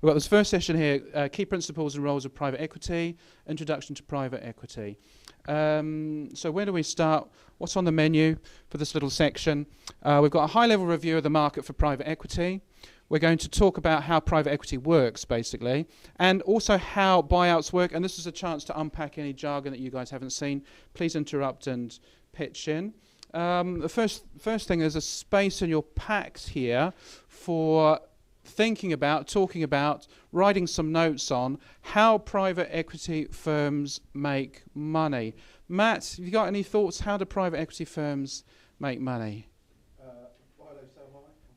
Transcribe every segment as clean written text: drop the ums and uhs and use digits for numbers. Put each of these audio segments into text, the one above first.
We've got this first session here, Key Principles and Roles of Private Equity, Introduction to Private Equity. So where do we start? What's on the menu for this little section? We've got a high-level review of the market for private equity. We're going to talk about how private equity works, basically, and also how buyouts work. And this is a chance to unpack any jargon that you guys haven't seen. Please interrupt and pitch in. The first thing is a space in your packs here for thinking about, talking about, writing some notes on how private equity firms make money. Matt, have you got any thoughts? How do private equity firms make money?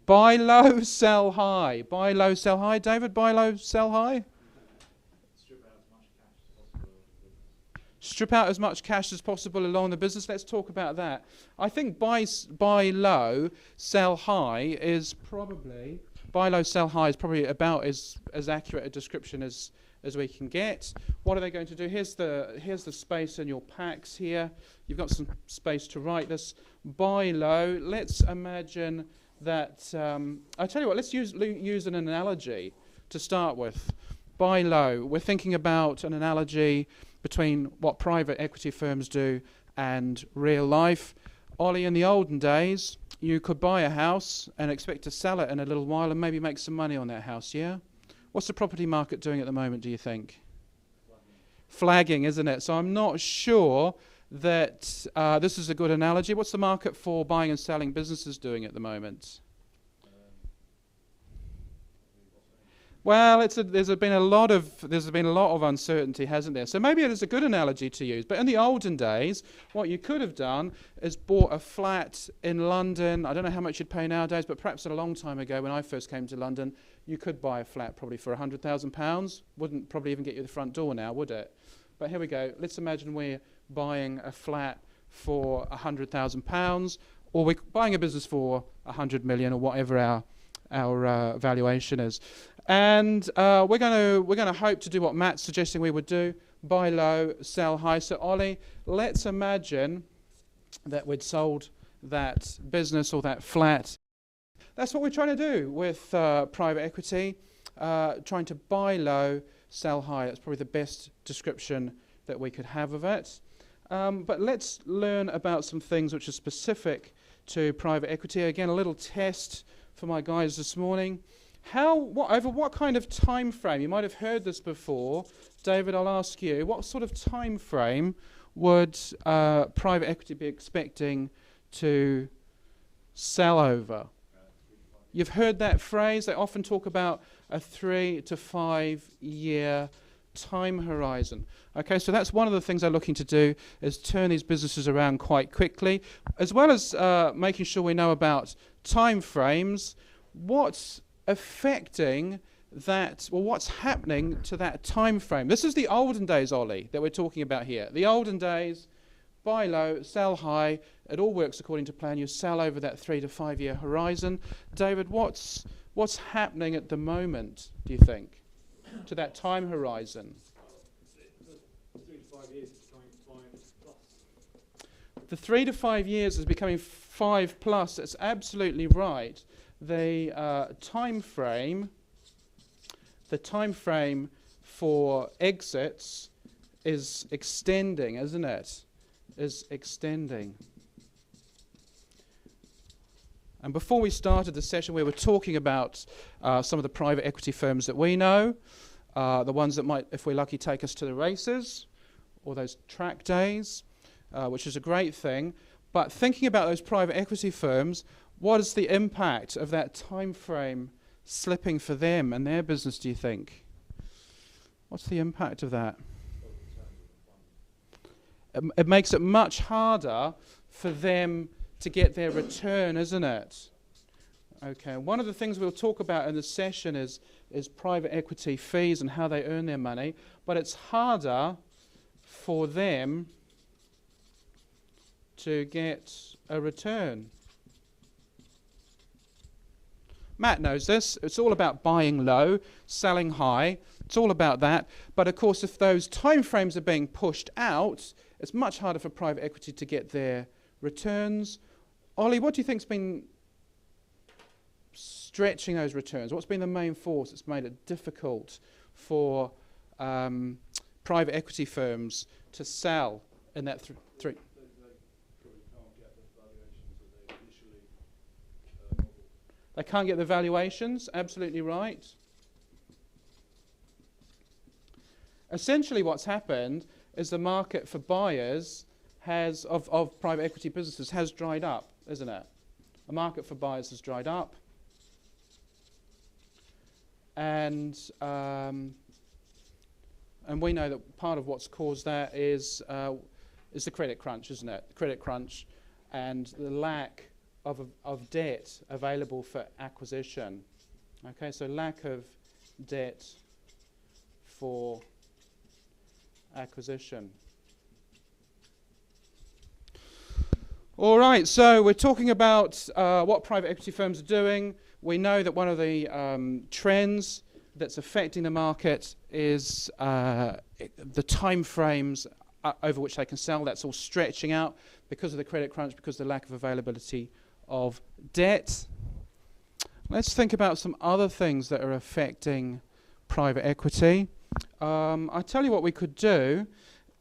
Buy low, sell high. Buy low, sell high. David, buy low, sell high? Strip out as much cash as possible along the business. Let's talk about that. I think buy low, sell high is probably... Buy low, sell high is probably about as accurate a description as we can get. What are they going to do? Here's the space in your packs here. You've got some space to write this. Buy low. Let's imagine that... I'll tell you what, let's use an analogy to start with. Buy low. We're thinking about an analogy between what private equity firms do and real life. Ollie, in the olden days, you could buy a house and expect to sell it in a little while and maybe make some money on that house, yeah? What's the property market doing at the moment, do you think? Flagging, isn't it? So I'm not sure that this is a good analogy. What's the market for buying and selling businesses doing at the moment? Well, there's been a lot of uncertainty, hasn't there? So maybe it is a good analogy to use. But in the olden days, what you could have done is bought a flat in London. I don't know how much you'd pay nowadays, but perhaps a long time ago when I first came to London, you could buy a flat probably for £100,000. Wouldn't probably even get you to the front door now, would it? But here we go. Let's imagine we're buying a flat for £100,000, or we're buying a business for 100 million, or whatever our valuation is. And we're going to hope to do what Matt's suggesting we would do: buy low, sell high. So Ollie, let's imagine that we'd sold that business or that flat. That's what we're trying to do with private equity, trying to buy low, sell high. That's probably the best description that we could have of it. But let's learn about some things which are specific to private equity. Again, a little test for my guys this morning. Over what kind of time frame? You might have heard this before. David, I'll ask you, what sort of time frame would private equity be expecting to sell over? You've heard that phrase. They often talk about a 3 to 5 year time horizon. Okay, so that's one of the things they're looking to do, is turn these businesses around quite quickly, as well as making sure we know about time frames. What's affecting that, well, what's happening to that time frame? This is the olden days, Ollie, that we're talking about here. The olden days, buy low, sell high. It all works according to plan. You sell over that 3 to 5 year horizon. David, what's happening at the moment, do you think, to that time horizon? The 3 to 5 years is becoming 5 plus. That's absolutely right. The time frame for exits is extending, isn't it? Is extending. And before we started the session, we were talking about some of the private equity firms that we know, the ones that might, if we're lucky, take us to the races or those track days, which is a great thing. But thinking about those private equity firms, what is the impact of that time frame slipping for them and their business, do you think? What's the impact of that? It makes it much harder for them to get their return, isn't it? Okay, one of the things we'll talk about in this session is private equity fees and how they earn their money, but it's harder for them to get a return. Matt knows this. It's all about buying low, selling high. It's all about that. But of course, if those time frames are being pushed out, it's much harder for private equity to get their returns. Ollie, what do you think's been stretching those returns? What's been the main force that's made it difficult for private equity firms to sell in that three? They probably can't get the valuations that they initially modeled. They can't get the valuations, absolutely right. Essentially what's happened is the market for buyers of private equity businesses has dried up, isn't it? The market for buyers has dried up. And we know that part of what's caused that is the credit crunch, isn't it? The credit crunch and the lack of debt available for acquisition. Okay, so lack of debt for acquisition. All right, so we're talking about what private equity firms are doing. We know that one of the trends that's affecting the market is the time frames over which they can sell. That's all stretching out because of the credit crunch, because of the lack of availability of debt. Let's think about some other things that are affecting private equity. I tell you what we could do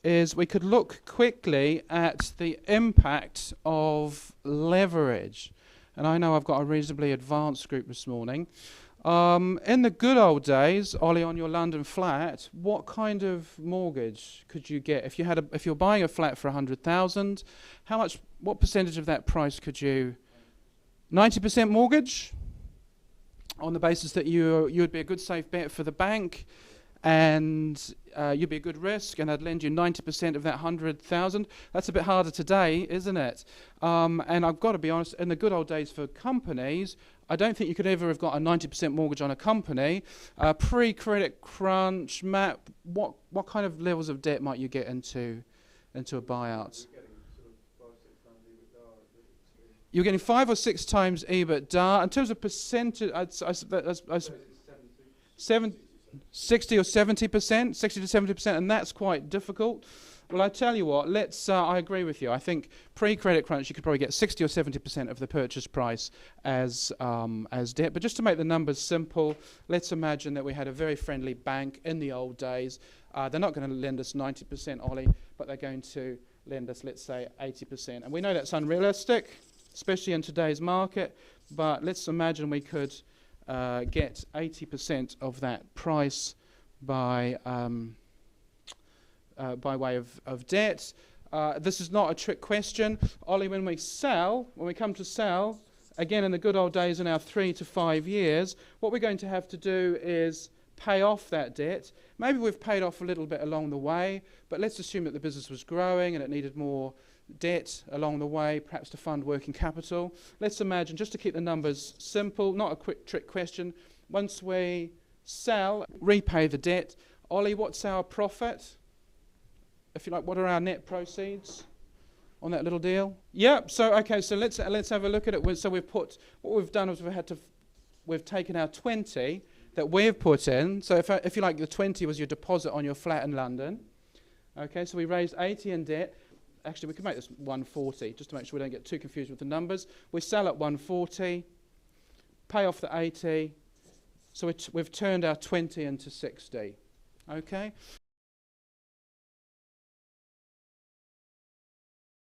is we could look quickly at the impact of leverage. And I know I've got a reasonably advanced group this morning. In the good old days, Ollie, on your London flat, what kind of mortgage could you get if you're buying a flat for 100,000? What percentage of that price could you? 90% mortgage, on the basis that you'd be a good safe bet for the bank, and you'd be a good risk, and I'd lend you 90% of that 100,000. That's a bit harder today, isn't it? And I've got to be honest, in the good old days for companies, I don't think you could ever have got a 90% mortgage on a company. Pre-credit crunch, Matt, what kind of levels of debt might you get into a buyout? You're getting 5 or 6 times EBITDA. In terms of percentage, 60 or 70%, 60 to 70%, and that's quite difficult. Well, I tell you what, I agree with you. I think pre-credit crunch, you could probably get 60 or 70% of the purchase price as debt. But just to make the numbers simple, let's imagine that we had a very friendly bank in the old days. They're not going to lend us 90%, Ollie, but they're going to lend us, let's say, 80%. And we know that's unrealistic, especially in today's market, but let's imagine we could get 80% of that price by way of debt. This is not a trick question. Ollie, when we come to sell, again in the good old days in our 3 to 5 years, what we're going to have to do is pay off that debt. Maybe we've paid off a little bit along the way, but let's assume that the business was growing and it needed more debt along the way, perhaps to fund working capital. Let's imagine, just to keep the numbers simple, not a quick trick question, once we sell, repay the debt, Ollie, what's our profit? If you like, what are our net proceeds on that little deal? Yep, so let's have a look at it. So what we've done is we've taken our 20 that we've put in. So if you like, the 20 was your deposit on your flat in London. Okay, so we raised 80 in debt. Actually, we could make this 140, just to make sure we don't get too confused with the numbers. We sell at 140, pay off the 80, so we've turned our 20 into 60. Okay?